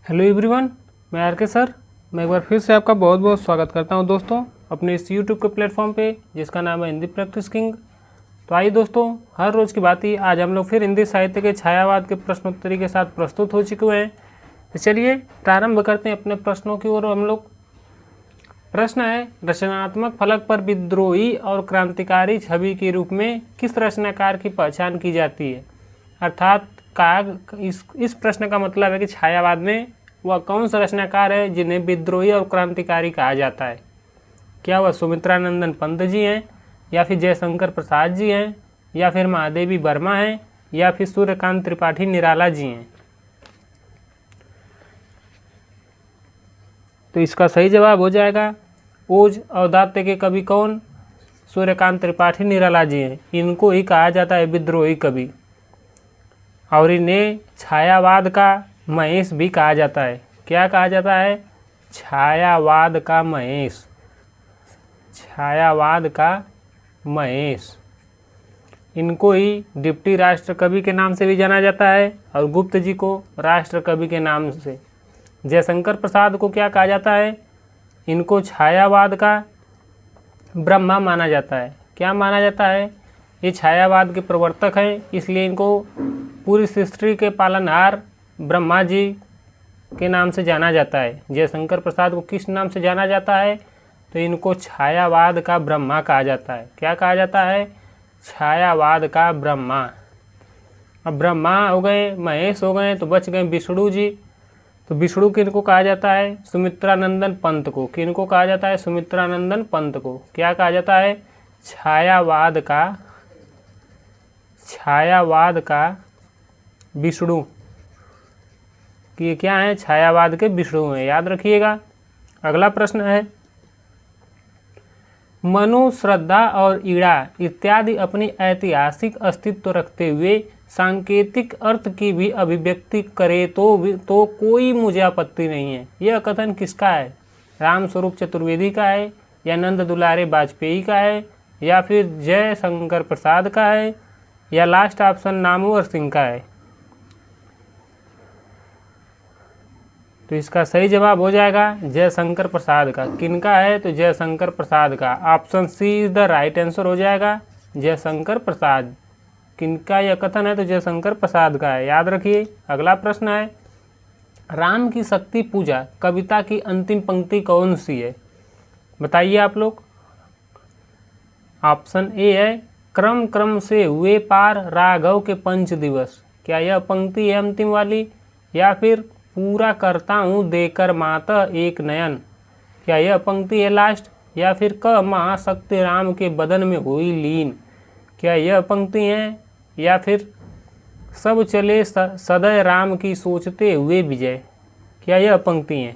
Hello everyone, मैं are के sir. मैं एक बार फिर से आपका बहुत बहुत स्वागत करता हूं दोस्तों अपने इस यूट्यूब के प्लेटफॉर्म पे जिसका नाम है हिंदी प्रैक्टिस किंग। तो आइए दोस्तों, हर रोज़ की बात ही आज हम लोग फिर हिंदी साहित्य के छायावाद के प्रश्नोत्तरी के साथ प्रस्तुत हो चुके हैं। तो चलिए प्रारंभ करते हैं अपने प्रश्नों की ओर हम लोग। प्रश्न है, रचनात्मक फलक पर विद्रोही और क्रांतिकारी छवि के रूप में किस रचनाकार की पहचान की जाती है। अर्थात इस प्रश्न का मतलब है कि छायावाद में वह कौन सा रचनाकार है जिन्हें विद्रोही और क्रांतिकारी कहा जाता है। क्या वह सुमित्रानंदन पंत जी हैं, या फिर जयशंकर प्रसाद जी हैं, या फिर महादेवी वर्मा हैं, या फिर सूर्यकांत त्रिपाठी निराला जी हैं। तो इसका सही जवाब हो जाएगा ओज औदात्य के कवि कौन? सूर्यकांत त्रिपाठी निराला जी हैं। इनको ही कहा जाता है विद्रोही कवि, और इन्हें छायावाद का महेश भी कहा जाता है। क्या कहा जाता है? छायावाद का महेश। छायावाद का महेश। इनको ही डिप्टी राष्ट्र कवि के नाम से भी जाना जाता है और गुप्त जी को राष्ट्र कवि के नाम से। जयशंकर प्रसाद को क्या कहा जाता है? इनको छायावाद का ब्रह्मा माना जाता है। क्या माना जाता है? ये छायावाद के प्रवर्तक हैं, इसलिए इनको पूरी सृष्टि के पालनहार ब्रह्मा जी के नाम से जाना जाता है। जयशंकर प्रसाद को किस नाम से जाना जाता है? तो इनको छायावाद का ब्रह्मा कहा जाता है। क्या कहा जाता है? छायावाद का ब्रह्मा। अब ब्रह्मा हो गए, महेश हो गए, तो बच गए विष्णु जी। तो विष्णु किनको कहा जाता है? सुमित्रानंदन पंत को। किनको कहा जाता है? सुमित्रानंदन पंत को। क्या कहा जाता है? छायावाद का विष्णु। कि ये क्या है? छायावाद के विष्णु हैं, याद रखिएगा। अगला प्रश्न है, मनु, श्रद्धा और ईड़ा इत्यादि अपनी ऐतिहासिक अस्तित्व रखते हुए सांकेतिक अर्थ की भी अभिव्यक्ति करे तो कोई मुझे आपत्ति नहीं है। यह कथन किसका है? रामस्वरूप चतुर्वेदी का है, या नंद दुलारे वाजपेयी का है, या फिर जयशंकर प्रसाद का है, या लास्ट ऑप्शन नामवर सिंह का है। तो इसका सही जवाब हो जाएगा जयशंकर प्रसाद का। किनका है? तो जयशंकर प्रसाद का। Option C is the right answer हो जाएगा, जयशंकर प्रसाद। किनका यह कथन है? तो जयशंकर प्रसाद का है, याद रखिए। अगला प्रश्न है, राम की शक्ति पूजा कविता की अंतिम पंक्ति कौन सी है? बताइए आप लोग। ऑप्शन ए है, क्रम क्रम से हुए पार राघव के पंच दिवस। क्या यह पंक्ति है अंतिम वाली? या फिर पूरा करता हूँ देकर माता एक नयन। क्या यह पंक्ति है लास्ट? या फिर क महाशक्ति राम के बदन में हुई लीन। क्या यह पंक्ति है? या फिर सब चले सदैव राम की सोचते हुए विजय। क्या यह पंक्ति है?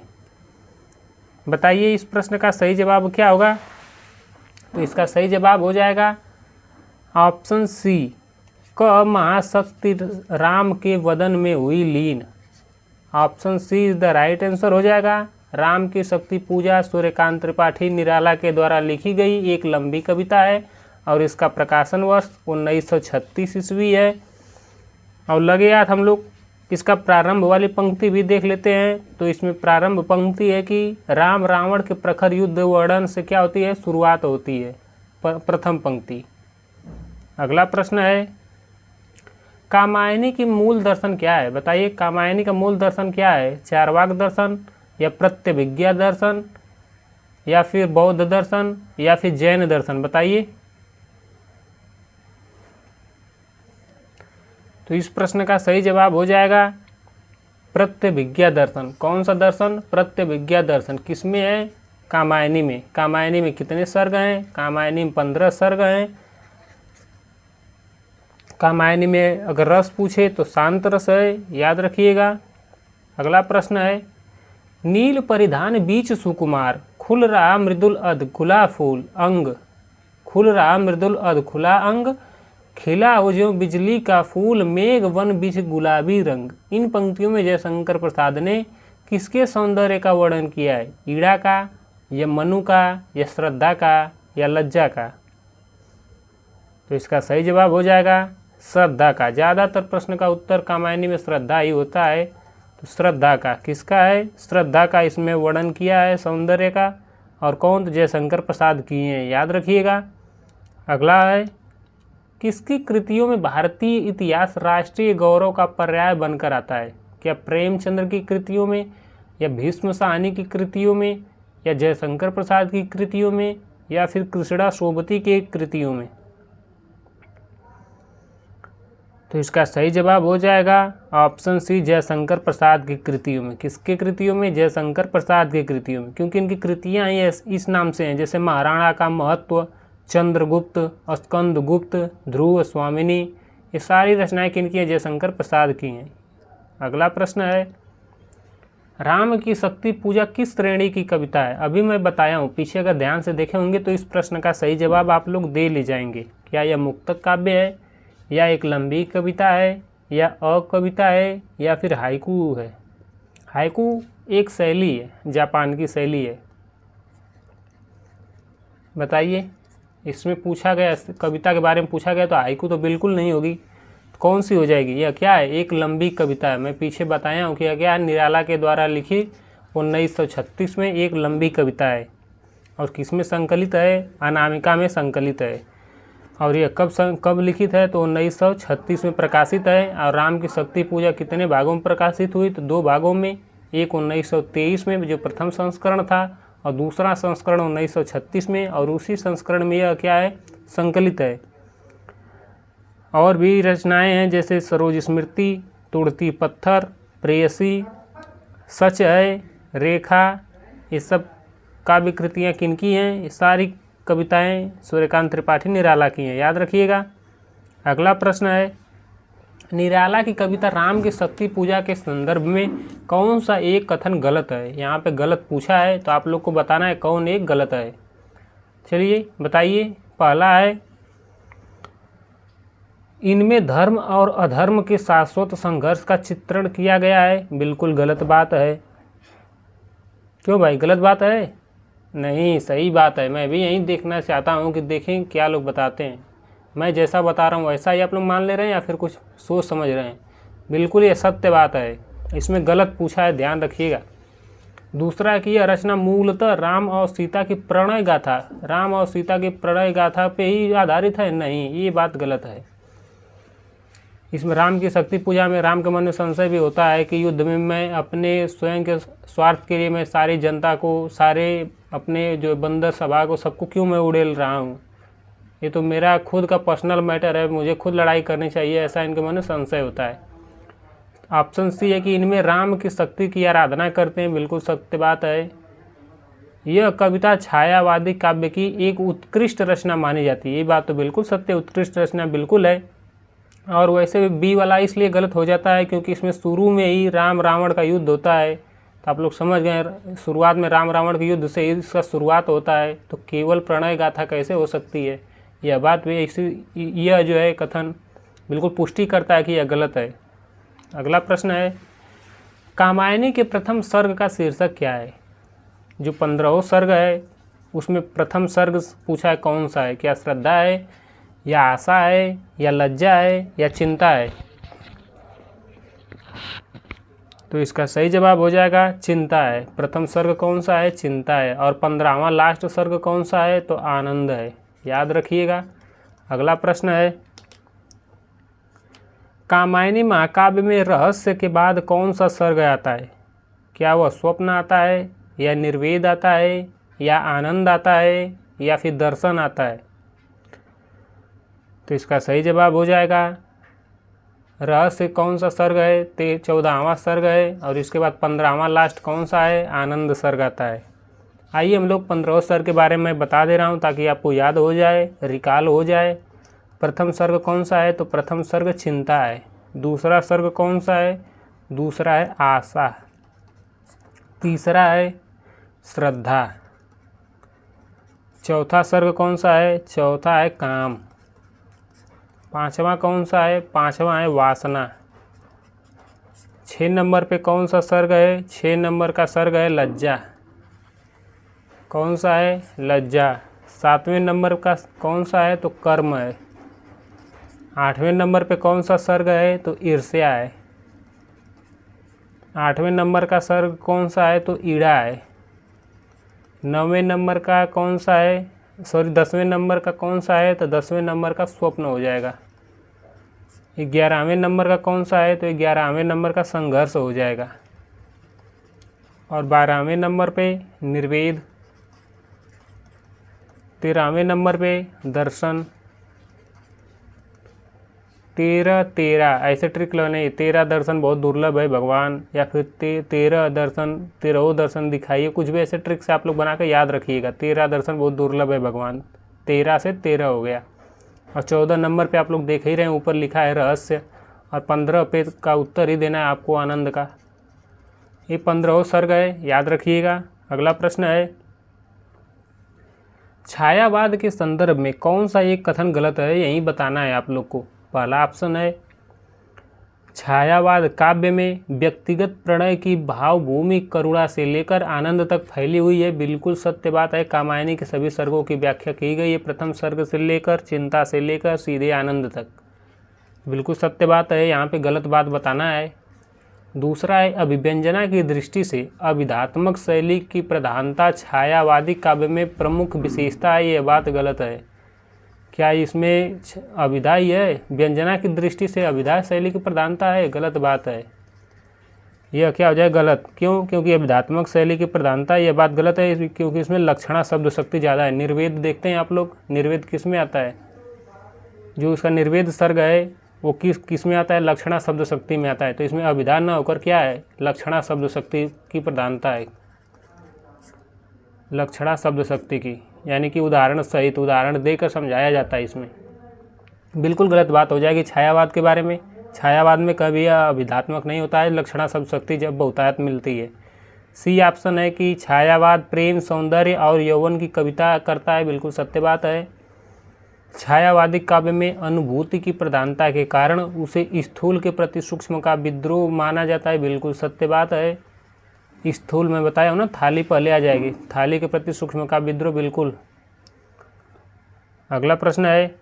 बताइए इस प्रश्न का सही जवाब क्या होगा? तो इसका सही जवाब हो जाएगा ऑप्शन सी, क महाशक्ति राम के बदन में हुई लीन। Option C is the right answer हो जाएगा। राम की शक्ति पूजा सूर्यकांत त्रिपाठी निराला के द्वारा लिखी गई एक लंबी कविता है, और इसका प्रकाशन वर्ष 1936 ईस्वी है। और लगे हाथ हम लोग इसका प्रारंभ वाली पंक्ति भी देख लेते हैं। तो इसमें प्रारंभ पंक्ति है कि राम रावण के प्रखर युद्ध वर्णन से क्या होती है? शुरुआत होती है, प्रथम पंक्ति। अगला प्रश्न है, कामायनी की मूल दर्शन क्या है? बताइए कामायनी का मूल दर्शन क्या है? चारवाक दर्शन, या प्रत्यभिज्ञा दर्शन, या फिर बौद्ध दर्शन, या फिर जैन दर्शन। बताइए। तो इस प्रश्न का सही जवाब हो जाएगा प्रत्यभिज्ञा दर्शन। कौन सा दर्शन? प्रत्यभिज्ञा दर्शन। किसमें है? कामायनी में। कामायनी में कितने सर्ग हैं? कामायनी में 15 सर्ग हैं। कामायनी में अगर रस पूछे तो शांत रस है, याद रखिएगा। अगला प्रश्न है, नील परिधान बीच सुकुमार, खुल रहा मृदुल अध खुला फूल अंग। खुल रहा मृदुल अध खुला अंग, खिला हो जो बिजली का फूल, मेघ वन बिछ गुलाबी रंग। इन पंक्तियों में जयशंकर प्रसाद ने किसके सौंदर्य का वर्णन किया है? ईड़ा का, या मनु का, या श्रद्धा का, या लज्जा का। तो इसका सही जवाब हो जाएगा श्रद्धा का। ज़्यादातर प्रश्न का उत्तर कामायनी में श्रद्धा ही होता है। तो श्रद्धा का, किसका है? श्रद्धा का इसमें वर्णन किया है सौंदर्य का। और कौन? तो जयशंकर प्रसाद किए हैं, याद रखिएगा। अगला है, किसकी कृतियों में भारतीय इतिहास राष्ट्रीय गौरव का पर्याय बनकर आता है? क्या प्रेमचंद्र की कृतियों में, या भीष्म साहनी की कृतियों में, या जयशंकर प्रसाद की कृतियों में, या फिर कृष्णा सोबती की कृतियों में? तो इसका सही जवाब हो जाएगा ऑप्शन सी, जयशंकर प्रसाद की कृतियों में। किसके कृतियों में? जयशंकर प्रसाद की कृतियों में, क्योंकि इनकी कृतियाँ ही इस नाम से हैं, जैसे महाराणा का महत्व, चंद्रगुप्त, स्कंदगुप्त, ध्रुव स्वामिनी, ये सारी रचनाएं किनकी हैं? जयशंकर प्रसाद की हैं। अगला प्रश्न है, राम की शक्ति पूजा किस श्रेणी की कविता है? अभी मैं बताया हूँ, पीछे अगर ध्यान से देखे होंगे तो इस प्रश्न का सही जवाब आप लोग दे ले जाएंगे। क्या यह मुक्तक काव्य है, या एक लंबी कविता है, या अकविता है, या फिर हाइकू है? हाइकू एक शैली है, जापान की शैली है। बताइए, इसमें पूछा गया, कविता के बारे में पूछा गया तो हाइकू तो बिल्कुल नहीं होगी। कौन सी हो जाएगी? यह क्या है? एक लंबी कविता है। मैं पीछे बताया हूँ कि यह क्या है? निराला के द्वारा लिखी 1936 में एक लंबी कविता है। और किस में संकलित है? अनामिका में संकलित है। और यह कब लिखित है? तो 1936 में प्रकाशित है। और राम की शक्ति पूजा कितने भागों में प्रकाशित हुई? तो 2 भागों में। एक 1923 में जो प्रथम संस्करण था, और दूसरा संस्करण 1936 में। और उसी संस्करण में यह क्या है? संकलित है। और भी रचनाएं हैं, जैसे सरोज स्मृति, तुड़ती पत्थर, प्रेयसी, सच है, रेखा, ये सब काव्य कृतियाँ किनकी हैं? ये सारी कविताएं सूर्यकांत त्रिपाठी निराला की हैं, याद रखिएगा। अगला प्रश्न है, निराला की कविता राम की शक्ति पूजा के संदर्भ में कौन सा एक कथन गलत है? यहाँ पे गलत पूछा है, तो आप लोग को बताना है कौन एक गलत है। चलिए बताइए। पहला है, इनमें धर्म और अधर्म के शाश्वत संघर्ष का चित्रण किया गया है। बिल्कुल गलत बात है। क्यों भाई, गलत बात है? नहीं, सही बात है। मैं भी यही देखना चाहता हूँ कि देखें क्या लोग बताते हैं। मैं जैसा बता रहा हूँ वैसा ही आप लोग मान ले रहे हैं, या फिर कुछ सोच समझ रहे हैं? बिल्कुल ये सत्य बात है, इसमें गलत पूछा है, ध्यान रखिएगा। दूसरा कि यह रचना मूलतः राम और सीता की प्रणय गाथा, राम और सीता की प्रणय गाथा पे ही आधारित है। नहीं, ये बात गलत है। इसमें राम की शक्ति पूजा में राम के मन में संशय भी होता है कि युद्ध में मैं अपने स्वयं के स्वार्थ के लिए मैं सारी जनता को, सारे अपने जो बंदर सभा को, सबको क्यों मैं उड़ेल रहा हूँ? ये तो मेरा खुद का पर्सनल मैटर है, मुझे खुद लड़ाई करनी चाहिए, ऐसा इनके मन में संशय होता है। ऑप्शन सी है कि इनमें राम की शक्ति की आराधना करते हैं। बिल्कुल सत्य बात है। यह कविता छायावादी काव्य की एक उत्कृष्ट रचना मानी जाती है। ये बात तो बिल्कुल सत्य, उत्कृष्ट रचना बिल्कुल है। और वैसे बी वाला इसलिए गलत हो जाता है क्योंकि इसमें शुरू में ही राम रावण का युद्ध होता है। तो आप लोग समझ गए, शुरुआत में राम रावण के युद्ध से इसका शुरुआत होता है, तो केवल प्रणय गाथा कैसे हो सकती है? यह बात भी यह जो है कथन बिल्कुल पुष्टि करता है कि यह गलत है। अगला प्रश्न है, कामायनी के प्रथम सर्ग का शीर्षक क्या है? जो 15वां सर्ग है उसमें प्रथम सर्ग पूछा है, कौन सा है? क्या श्रद्धा है, या आशा है, या लज्जा है, या चिंता है? तो इसका सही जवाब हो जाएगा चिंता है। प्रथम सर्ग कौन सा है? चिंता है। और 15वां लास्ट सर्ग कौन सा है? तो आनंद है, याद रखिएगा। अगला प्रश्न है, कामायनी महाकाव्य में रहस्य के बाद कौन सा सर्ग आता है? क्या वह स्वप्न आता है, या निर्वेद आता है, या आनंद आता है, या फिर दर्शन आता है? तो इसका सही जवाब हो जाएगा रहस्य कौन सा सर्ग है? 14वां सर्ग है। और इसके बाद 15वां लास्ट कौन सा है? आनंद सर्ग आता है। आइए हम लोग 15वें सर्ग के बारे में बता दे रहा हूँ ताकि आपको याद हो जाए, रिकॉल हो जाए। प्रथम सर्ग कौन सा है? तो प्रथम सर्ग चिंता है। दूसरा सर्ग कौन सा है? दूसरा है आशा। तीसरा है श्रद्धा। चौथा सर्ग कौन सा है? चौथा है काम। पांचवा कौन सा है? पांचवा है वासना। 6 नंबर पे कौन सा सर्ग है? 6 नंबर का सर्ग है लज्जा। कौन सा है? लज्जा। 7वें नंबर का कौन सा है? तो कर्म है। 8वें नंबर पे कौन सा सर्ग है? तो ईर्ष्या है। 8वें नंबर का सर्ग कौन सा है? तो ईड़ा है। 9वें नंबर का कौन सा है? 10वें नंबर का कौन सा है? तो 10वें नंबर का स्वप्न हो जाएगा। 11वें नंबर का कौन सा है? तो 11वें नंबर का संघर्ष हो जाएगा। और 12वें नंबर पे निर्वेद। 13वें नंबर पे दर्शन। 13 ऐसे ट्रिक लगाने, 13 दर्शन बहुत दुर्लभ है भगवान, या फिर 13 दर्शन, 13 दर्शन दिखाइए, कुछ भी ऐसे ट्रिक से आप लोग बना के याद रखिएगा। 13 दर्शन बहुत दुर्लभ है भगवान। 13 से 13 हो गया। और 14 नंबर पे आप लोग देख ही रहे हैं, ऊपर लिखा है रहस्य। और 15 पे का उत्तर ही देना है आपको आनंद का। ये 15 सर्ग है, याद रखिएगा। अगला प्रश्न है, छायावाद के संदर्भ में कौन सा एक कथन गलत है, यही बताना है आप लोग को। पहला ऑप्शन है, छायावाद काव्य में व्यक्तिगत प्रणय की भावभूमि करुणा से लेकर आनंद तक फैली हुई है। बिल्कुल सत्य बात है। कामायनी के सभी सर्गों की व्याख्या की गई है, प्रथम सर्ग से लेकर चिंता से लेकर सीधे आनंद तक। बिल्कुल सत्य बात है, यहाँ पे गलत बात बताना है। दूसरा है, अभिव्यंजना की दृष्टि से अभिधात्मक शैली की प्रधानता छायावादी काव्य में प्रमुख विशेषता है, ये बात गलत है। क्या इसमें अभिधा ही है? व्यंजना की दृष्टि से अभिधा शैली की प्रधानता है, गलत बात है। यह क्या हो जाए? गलत। क्यों? क्योंकि अभिधात्मक शैली की प्रधानता, यह बात गलत है, क्योंकि इसमें लक्षणा शब्द शक्ति ज़्यादा है। निर्वेद देखते हैं आप लोग, निर्वेद किस में आता है? जो उसका निर्वेद सर्ग है वो किस में आता है? लक्षणा शब्द शक्ति में आता है। तो इसमें अभिधा न होकर क्या है? लक्षणा शब्द शक्ति की प्रधानता है, लक्षणा शब्द शक्ति की, यानी कि उदाहरण सहित, उदाहरण देकर समझाया जाता है इसमें। बिल्कुल गलत बात हो जाएगी छायावाद के बारे में। छायावाद में कभी अभिधात्मक नहीं होता है, लक्षणा शब्द शक्ति जब बहुतायत मिलती है। सी ऑप्शन है कि छायावाद प्रेम, सौंदर्य और यौवन की कविता करता है, बिल्कुल सत्य बात है। छायावादी काव्य में अनुभूति की प्रधानता के कारण उसे स्थूल के प्रति सूक्ष्म का विद्रोह माना जाता है, बिल्कुल सत्य बात है। स्थूल में बताया हूँ ना, थाली पहले आ जाएगी, थाली के प्रति सूक्ष्म का विद्रोह, बिल्कुल। अगला प्रश्न है,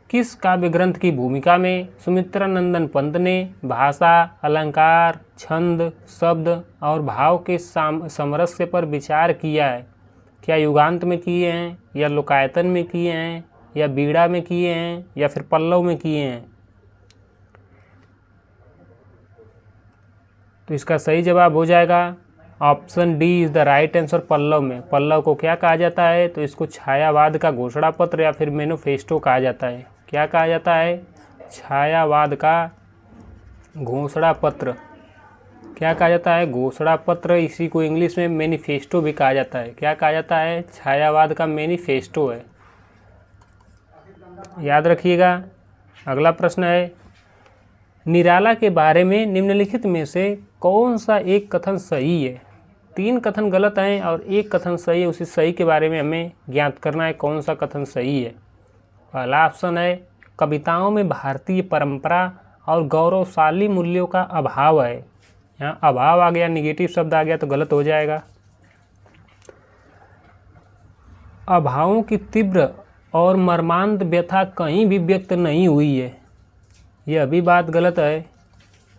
किस काव्य ग्रंथ की भूमिका में सुमित्रानंदन पंत ने भाषा, अलंकार, छंद, शब्द और भाव के सामरस्य पर विचार किया है? क्या युगांत में किए हैं, या लोकायतन में किए हैं, या बीड़ा में किए हैं, या फिर पल्लव में किए हैं? तो इसका सही जवाब हो जाएगा option D is the right answer, Pallav में। पल्लव को क्या कहा जाता है? तो इसको छायावाद का घोषणा पत्र या फिर मैनिफेस्टो कहा जाता है। क्या कहा जाता है? छायावाद का घोषणा पत्र। क्या कहा जाता है? घोषणा पत्र। इसी को इंग्लिश में मैनिफेस्टो भी कहा जाता है। क्या कहा जाता है? छायावाद का मैनिफेस्टो है, याद रखिएगा। अगला प्रश्न है, निराला के बारे में निम्नलिखित में से कौन सा एक कथन सही है? 3 कथन गलत हैं और 1 कथन सही है। उसी सही के बारे में हमें ज्ञात करना है कौन सा कथन सही है। पहला ऑप्शन है, कविताओं में भारतीय परंपरा और गौरवशाली मूल्यों का अभाव है। यहाँ अभाव आ गया, निगेटिव शब्द आ गया तो गलत हो जाएगा। अभावों की तीव्र और मर्मांत व्यथा कहीं भी व्यक्त नहीं हुई है, यह भी बात गलत है।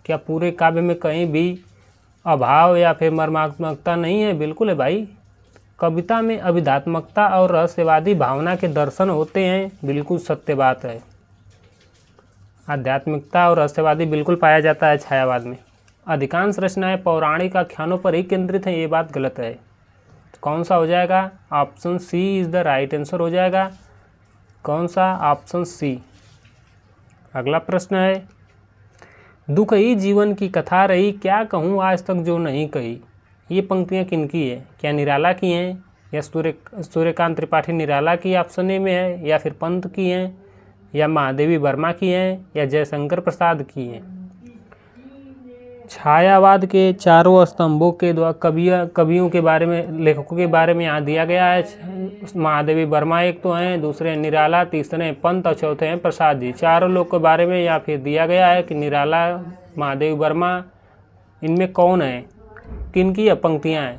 क्या पूरे काव्य में कहीं भी अभाव या फिर मर्मात्मकता नहीं है? बिल्कुल है भाई। कविता में अभिधात्मकता और रहस्यवादी भावना के दर्शन होते हैं, बिल्कुल सत्य बात है। आध्यात्मिकता और रहस्यवादी बिल्कुल पाया जाता है छायावाद में। अधिकांश रचनाएं पौराणिक आख्यानों पर ही केंद्रित हैं, ये बात गलत है। तो कौन सा हो जाएगा? Option C is the right answer हो जाएगा। कौन सा? Option C. अगला प्रश्न है, दुख ही जीवन की कथा रही, क्या कहूँ आज तक जो नहीं कही। ये पंक्तियाँ किनकी है? क्या निराला की हैं, या सूर्यकांत त्रिपाठी निराला की ऑप्शन ए में है, या फिर पंत की हैं, या महादेवी वर्मा की हैं, या जयशंकर प्रसाद की हैं? छायावाद के चारों स्तंभों के द्वारा कवियों के बारे में, लेखकों के बारे में यहाँ दिया गया है। महादेवी वर्मा एक तो हैं, दूसरे निराला, तीसरे पंत और चौथे हैं प्रसाद जी। चारों लोग के बारे में या फिर दिया गया है कि निराला, महादेवी वर्मा, इनमें कौन है, किनकी पंक्तियाँ हैं।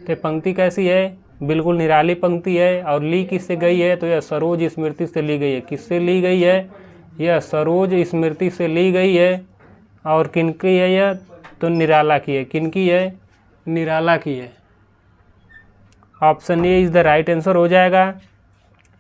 तो पंक्ति कैसी है? बिल्कुल निराली पंक्ति है। और ली किससे गई है? तो यह सरोज स्मृति से ली गई है। किससे ली गई है? यह सरोज स्मृति से ली गई है। और किनकी है यह? तो निराला की है। किनकी है? निराला की है। Option A is the right answer हो जाएगा।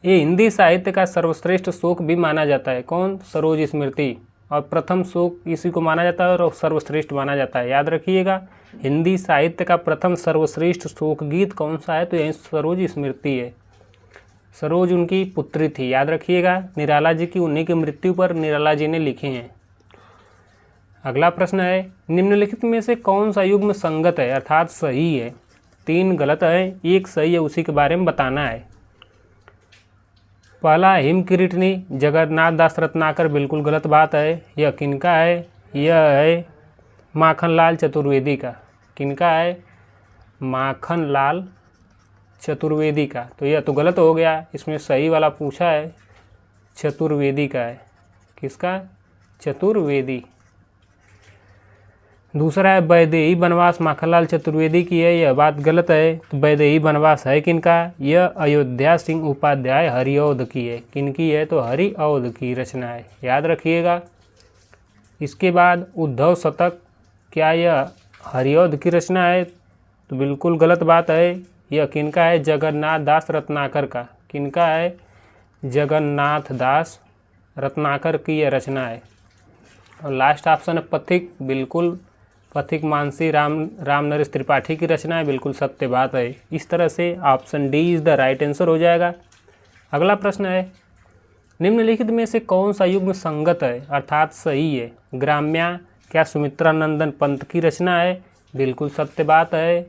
ये हिंदी साहित्य का सर्वश्रेष्ठ शोक भी माना जाता है। कौन? सरोज स्मृति। और प्रथम शोक इसी को माना जाता है और सर्वश्रेष्ठ माना जाता है, याद रखिएगा। हिंदी साहित्य का प्रथम सर्वश्रेष्ठ शोक गीत कौन सा है? तो यही सरोज स्मृति है। सरोज उनकी पुत्री थी, याद रखिएगा। निराला जी की उन्हीं की मृत्यु पर निराला जी ने लिखे हैं। अगला प्रश्न है, निम्नलिखित में से कौन सा युग्म संगत है अर्थात सही है? 3 गलत है, 1 सही है, उसी के बारे में बताना है। पहला हिम किरीटनी जगन्नाथ दास रत्नाकर, बिल्कुल गलत बात है। यह किनका है? यह है माखनलाल चतुर्वेदी का। किनका है? माखनलाल चतुर्वेदी का। तो यह तो गलत हो गया, इसमें सही वाला पूछा है, चतुर्वेदी का है। किसका? चतुर्वेदी। दूसरा है वैदेही वनवास माखनलाल चतुर्वेदी की है, यह बात गलत है। तो वैदेही वनवास है किनका? यह अयोध्या सिंह उपाध्याय हरिऔध की है। किनकी है? तो हरिऔध की रचना है, याद रखिएगा। इसके बाद उद्धव शतक, क्या यह हरिऔध की रचना है? तो बिल्कुल गलत बात है। यह किनका है? जगन्नाथ दास रत्नाकर का। किनका है? जगन्नाथ दास रत्नाकर की यह रचना है। और लास्ट ऑप्शन है पथिक, बिल्कुल पथिक मानसी राम नरेश त्रिपाठी की रचना है, बिल्कुल सत्य बात है। इस तरह से option D is the right answer हो जाएगा। अगला प्रश्न है, निम्नलिखित में से कौन सा युग्म संगत है अर्थात सही है? ग्राम्या, क्या सुमित्रा नंदन पंत की रचना है? बिल्कुल सत्य बात है।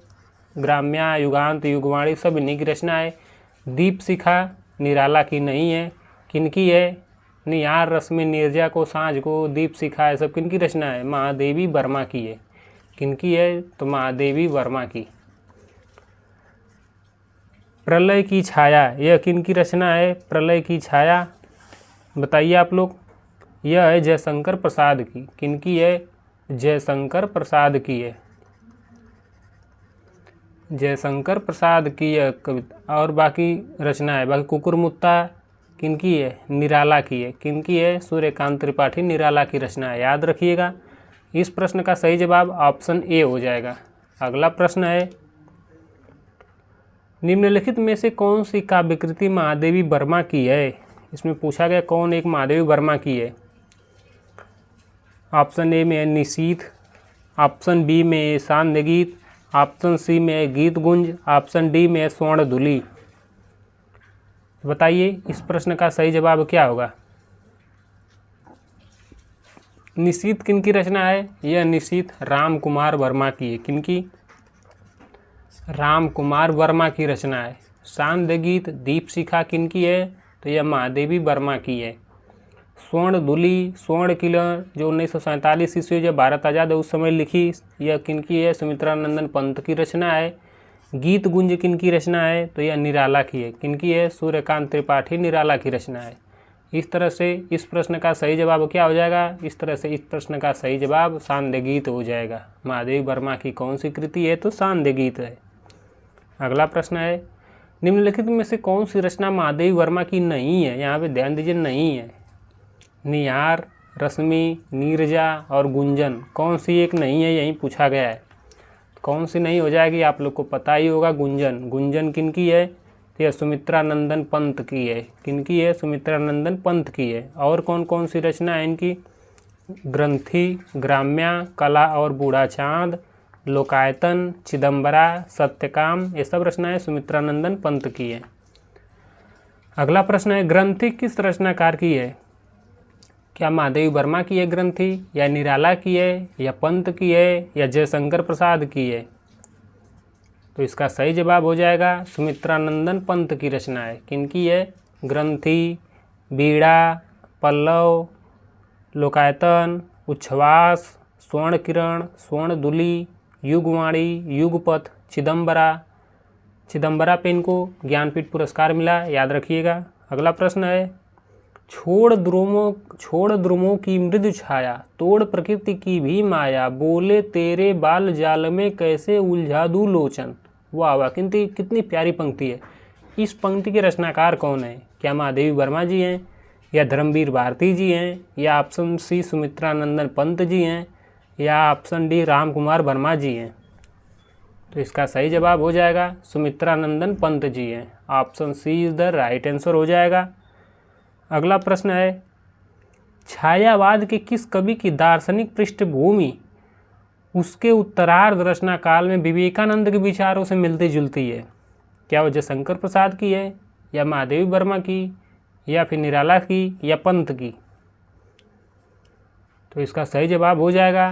ग्राम्या, युगांत, युगवाणी सब इन्हीं की रचना है। दीपशिखा निराला की नहीं है। किनकी है? निहार रश्मि नीरजा को सांझ को दीपशिखा है सब किनकी रचना है? महादेवी वर्मा की है। किनकी है? तो महादेवी वर्मा की। प्रलय की छाया, यह किनकी रचना है? प्रलय की छाया बताइए आप लोग। यह है जयशंकर प्रसाद की। किनकी है? जयशंकर प्रसाद की है। जयशंकर प्रसाद की यह कविता और बाकी रचना है। बाकी कुकुरमुत्ता किनकी है? निराला की है। किनकी है? सूर्यकांत त्रिपाठी निराला की रचना है, याद रखिएगा। इस प्रश्न का सही जवाब ऑप्शन ए हो जाएगा। अगला प्रश्न है, निम्नलिखित में से कौन सी काव्यकृति महादेवी वर्मा की है? इसमें पूछा गया कौन एक महादेवी वर्मा की है। ऑप्शन ए में है निशीथ, ऑप्शन बी में है सांध्य गीत, ऑप्शन सी में है गीत गुंज, ऑप्शन डी में है स्वर्ण धुली। बताइए इस प्रश्न का सही जवाब क्या होगा। निशीथ किनकी रचना है? यह निशीथ राम कुमार वर्मा की है। किनकी? राम कुमार वर्मा की रचना है। सांध्य गीत दीपशिखा किनकी है? तो यह महादेवी वर्मा की है। स्वर्ण धुली, स्वर्ण किरण जो 1947 ईस्वी जब भारत आज़ाद है उस समय लिखी, यह किनकी है? सुमित्रा नंदन पंत की रचना है। गीत गुंज किनकी रचना है? तो यह निराला की है। किनकी है? सूर्यकांत त्रिपाठी निराला की रचना है। इस तरह से इस प्रश्न का सही जवाब क्या हो जाएगा? इस तरह से इस प्रश्न का सही जवाब सांध्य गीत हो जाएगा। महादेवी वर्मा की कौन सी कृति है? तो सांध्य गीत है। अगला प्रश्न है, निम्नलिखित में से कौन सी रचना महादेवी वर्मा की नहीं है? यहाँ पे ध्यान दीजिए, नहीं है। निहार, रश्मि, नीरजा और गुंजन कौन सी एक नहीं है, यही पूछा गया है। कौन सी नहीं हो जाएगी? आप लोग को पता ही होगा, गुंजन। गुंजन किनकी है? तो यह सुमित्रा नंदन पंत की है। किनकी है? सुमित्रा नंदन पंत की है। और कौन कौन सी रचना है इनकी? ग्रंथि, ग्राम्या, कला और बूढ़ा चांद, लोकायतन, चिदम्बरा, सत्यकाम, ये सब रचनाएं सुमित्रा नंदन पंत की है। अगला प्रश्न है, ग्रंथि किस रचनाकार की है? क्या महादेवी वर्मा की है ग्रंथि, या निराला की है, या पंत की है, या जयशंकर प्रसाद की है? तो इसका सही जवाब हो जाएगा सुमित्रा नंदन पंत की रचना है। किनकी है? ग्रंथि, बीड़ा, पल्लव, लोकायतन, उच्छ्वास, स्वर्ण किरण, स्वर्ण दुली, युगवाणी, युगपथ, चिदम्बरा। चिदम्बरा पे इनको ज्ञानपीठ पुरस्कार मिला, याद रखिएगा। अगला प्रश्न है, छोड़ द्रुमों की मृदु छाया, तोड़ प्रकृति की भी माया, बोले तेरे बाल जाल में कैसे उलझा दूं लोचन। वाह वाह, कितनी प्यारी पंक्ति है। इस पंक्ति के रचनाकार कौन है? क्या महादेवी वर्मा जी हैं, या धर्मवीर भारती जी हैं, या ऑप्शन सी सुमित्रा नंदन पंत जी हैं, या ऑप्शन डी राम कुमार वर्मा जी हैं। तो इसका सही जवाब हो जाएगा सुमित्रा नंदन पंत जी हैं। Option C is the right answer हो जाएगा। अगला प्रश्न है, छायावाद के किस कवि की दार्शनिक पृष्ठभूमि उसके उत्तरार्ध रचना काल में विवेकानंद के विचारों से मिलती जुलती है? क्या वह जयशंकर प्रसाद की है, या महादेवी वर्मा की, या फिर निराला की, या पंत की? तो इसका सही जवाब हो जाएगा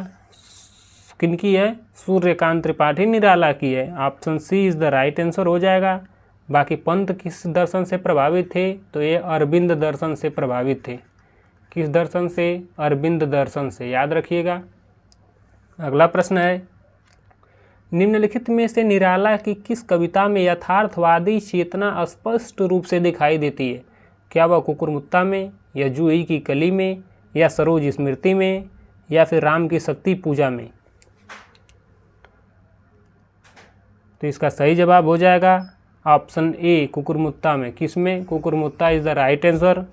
किनकी है? सूर्यकांत त्रिपाठी निराला की है। Option C is the right answer हो जाएगा। बाकी पंत किस दर्शन से प्रभावित थे? तो ये अरविंद दर्शन से प्रभावित थे। किस दर्शन से? अरविंद दर्शन से, याद रखिएगा। अगला प्रश्न है, निम्नलिखित में से निराला की किस कविता में यथार्थवादी चेतना स्पष्ट रूप से दिखाई देती है? क्या वह कुकुरमुत्ता में, या जूही की कली में, या सरोज स्मृति में, या फिर राम की शक्ति पूजा में? तो इसका सही जवाब हो जाएगा ऑप्शन ए कुकुरमुत्ता में। किस में? कुकुरमुत्ता इज द राइट आंसर।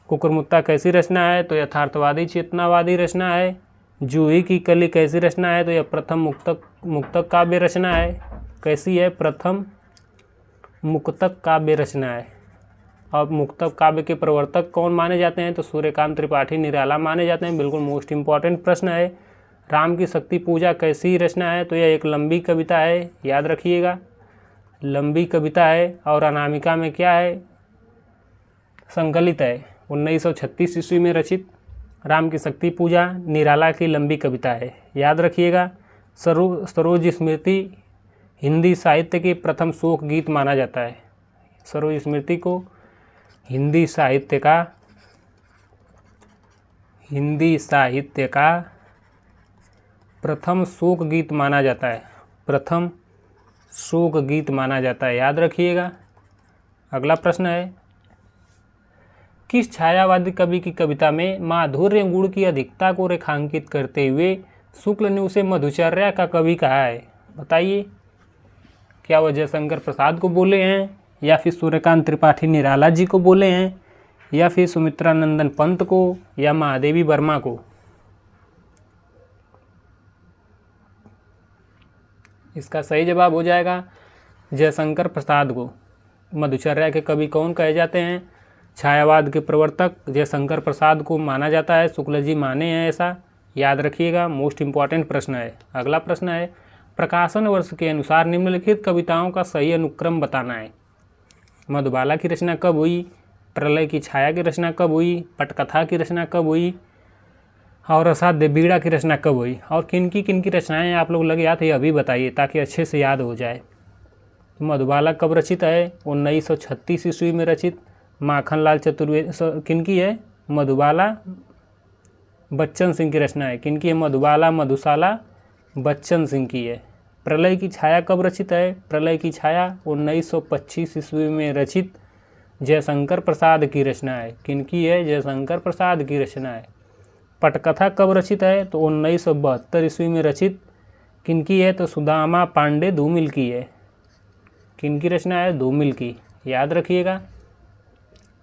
कुकुरमुत्ता कैसी रचना है? तो यथार्थवादी चेतनावादी रचना है। जूही की कली कैसी रचना है? तो यह प्रथम मुक्तक काव्य रचना है। कैसी है? प्रथम मुक्तक काव्य रचना है। अब मुक्तक काव्य के प्रवर्तक कौन माने जाते हैं? तो सूर्यकांत त्रिपाठी निराला माने जाते हैं। बिल्कुल मोस्ट इंपॉर्टेंट प्रश्न है। राम की शक्ति पूजा कैसी रचना है? तो यह एक लंबी कविता है, याद रखिएगा, लंबी कविता है। और अनामिका में क्या है? संकलित है। 1936 ईस्वी में रचित राम की शक्ति पूजा निराला की लंबी कविता है, याद रखिएगा। सरोज स्मृति हिंदी साहित्य के प्रथम शोक गीत माना जाता है। सरोज स्मृति को हिंदी साहित्य का प्रथम शोक गीत माना जाता है। प्रथम शोक गीत माना जाता है, याद रखिएगा। अगला प्रश्न है, किस छायावादी कवि की कविता में माधुर्य गुण की अधिकता को रेखांकित करते हुए शुक्ल ने उसे मधुचर्या का कवि कहा है? बताइए, क्या वह जयशंकर प्रसाद को बोले हैं, या फिर सूर्यकांत त्रिपाठी निराला जी को बोले हैं, या फिर सुमित्रा नंदन पंत को, या महादेवी वर्मा को? इसका सही जवाब हो जाएगा जयशंकर प्रसाद को। मधुचर्या के कवि कौन कहे जाते हैं? छायावाद के प्रवर्तक जयशंकर प्रसाद को माना जाता है। शुक्ल जी माने हैं, ऐसा याद रखिएगा। मोस्ट इंपॉर्टेंट प्रश्न है। अगला प्रश्न है, प्रकाशन वर्ष के अनुसार निम्नलिखित कविताओं का सही अनुक्रम बताना है। मधुबाला की रचना कब हुई? प्रलय की छाया की रचना कब हुई? पटकथा की रचना कब हुई? और असाध्य बीड़ा की रचना कब हुई? और किन की रचनाएं आप लोग लगे याद है अभी बताइए, ताकि अच्छे से याद हो जाए। तो मधुबाला कब रचित है? 1936 ईस्वी में रचित। माखनलाल चतुर्वेदी किनकी है? मधुबाला बच्चन सिंह की रचना है। किनकी है? मधुबाला मधुशाला बच्चन सिंह की है। प्रलय की छाया कब रचित है? प्रलय की छाया 1925 ईस्वी में रचित जयशंकर प्रसाद की रचना है। किनकी है? जयशंकर प्रसाद की रचना है। पटकथा कब रचित है? तो 1972 ईस्वी में रचित। किनकी है? तो सुदामा पांडे धूमिल की है। किनकी रचना है? धूमिल की, याद रखिएगा।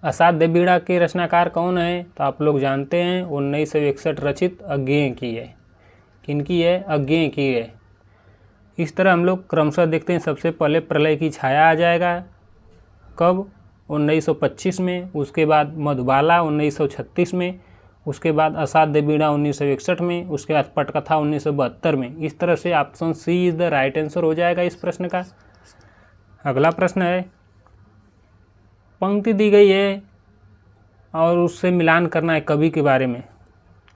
असाध्य बीड़ा के रचनाकार कौन है? तो आप लोग जानते हैं, 1961 रचित अज्ञेय की है। किनकी है? अज्ञेय की है। इस तरह हम लोग क्रमशः देखते हैं। सबसे पहले प्रलय की छाया आ जाएगा, कब? 1925 में। उसके बाद मधुबाला 1936 में। उसके बाद असाध्य बीड़ा 1961 में। उसके बाद पटकथा 1972 में। इस तरह से option C is the right answer हो जाएगा इस प्रश्न का। अगला प्रश्न है, पंक्ति दी गई है और उससे मिलान करना है कवि के बारे में।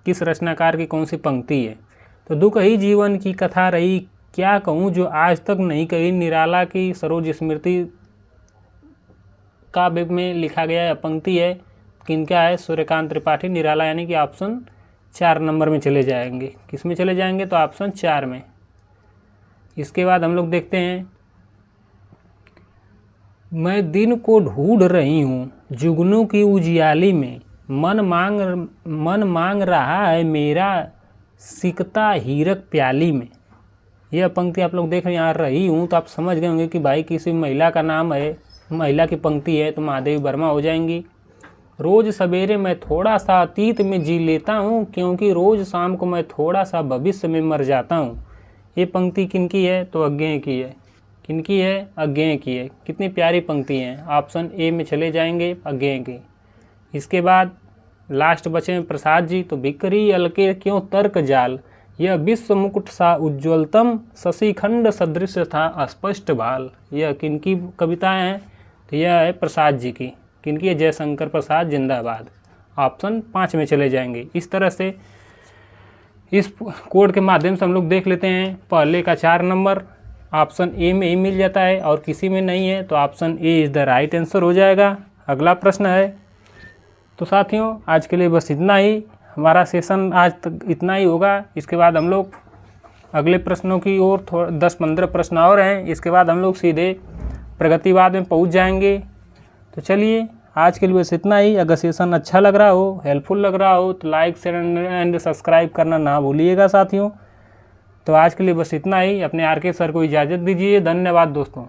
किस रचनाकार की कौन सी पंक्ति है? तो दुख ही जीवन की कथा रही, क्या कहूँ जो आज तक नहीं कही। निराला की सरोज स्मृति काव्य में लिखा गया है, पंक्ति है। किनका है? सूर्यकांत त्रिपाठी निराला, यानी कि ऑप्शन 4 नंबर में चले जाएंगे। किस में चले जाएंगे? तो ऑप्शन 4 में। इसके बाद हम लोग देखते हैं, मैं दिन को ढूंढ रही हूँ जुगनू की उजियाली में, मन मांग रहा है मेरा सिकता हीरक प्याली में। यह पंक्ति आप लोग देख रहे हैं, यहाँ रही हूँ, तो आप समझ गए होंगे कि भाई किसी महिला का नाम है, महिला की पंक्ति है, तो महादेवी वर्मा हो जाएंगी। रोज़ सवेरे मैं थोड़ा सा अतीत में जी लेता हूँ, क्योंकि रोज़ शाम को मैं थोड़ा सा भविष्य में मर जाता हूँ। ये पंक्ति किनकी है? तो अज्ञेय की है। किनकी है? अज्ञेय की है। कितनी प्यारी पंक्ति हैं। ऑप्शन ए में चले जाएंगे, अज्ञेय की। इसके बाद लास्ट बचे हैं प्रसाद जी। तो बिखरी अलके क्यों तर्क जाल, यह विश्व मुकुट सा उज्ज्वलतम, शशिखंड सदृश था स्पष्ट भाल। यह किनकी कविताएं हैं? तो यह है प्रसाद जी की। किनकी है? जयशंकर प्रसाद जिंदाबाद। ऑप्शन 5 में चले जाएंगे। इस तरह से इस कोड के माध्यम से हम लोग देख लेते हैं। पहले का 4 नंबर ऑप्शन ए में ही मिल जाता है और किसी में नहीं है, तो option A is the right answer हो जाएगा। अगला प्रश्न है। तो साथियों आज के लिए बस इतना ही। हमारा सेशन आज तक इतना ही होगा। इसके बाद हम लोग अगले प्रश्नों की ओर 10-15 प्रश्न और हैं। इसके बाद हम लोग सीधे प्रगतिवाद में पहुंच जाएंगे। तो चलिए आज के लिए बस इतना ही। अगर सेशन अच्छा लग रहा हो, हेल्पफुल लग रहा हो, तो लाइक शेयर एंड सब्सक्राइब करना ना भूलिएगा साथियों। तो आज के लिए बस इतना ही। अपने आर के सर को इजाज़त दीजिए। धन्यवाद दोस्तों।